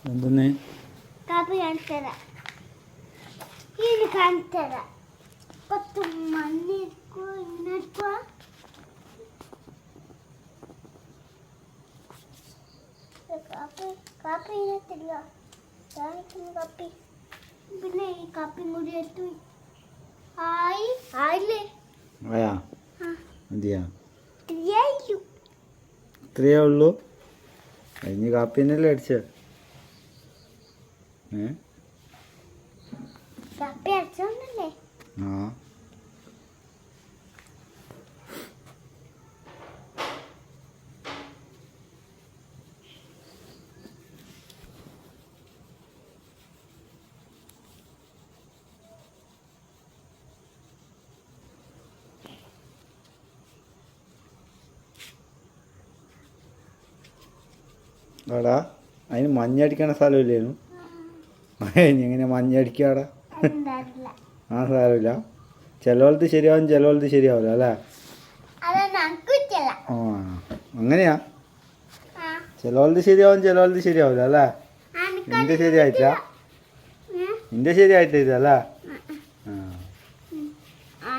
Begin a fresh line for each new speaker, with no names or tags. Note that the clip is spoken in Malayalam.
എന്തെന്ന്
കാപ്പി കാണിച്ചു തരാം. ഇത് കാണിച്ചു തരാം. കുറച്ച് മണ്ണ് ഇങ്ങനെ എടുക്കുക. കാപ്പി കാപ്പി ഇതിനകത്തില്ല. കാപ്പി പിന്നെ ഈ കാപ്പിയും കൂടി എടുത്തു. ആയില്ലേ?
ആയാ മതിയാ?
ഇത്രയേ
ഇത്രയേ ഉള്ളൂ? കഴിഞ്ഞ് കാപ്പി തന്നെയല്ലേ അടിച്ചത്?
കാപ്പി അടിച്ചോണ്ടല്ലേ?
ആ ആടാ അതിന് മഞ്ഞടിക്കണ സ്ഥലമില്ലേനു? എങ്ങനെ മഞ്ഞടിക്കാടാ? ആ സാരമില്ല. ചിലവലത്ത് ശരിയാവും, ചിലവലത്ത് ശരിയാവില്ല അല്ലേ? ആ അങ്ങനെയാ? ചിലവലത്ത് ശരിയാവും, ചിലവലത്ത് ശരിയാവില്ല അല്ലേ? നിന്റെ ശരിയായിട്ടാ? നിന്റെ ശരിയായിട്ടില്ല അല്ലേ?
ആ
ആ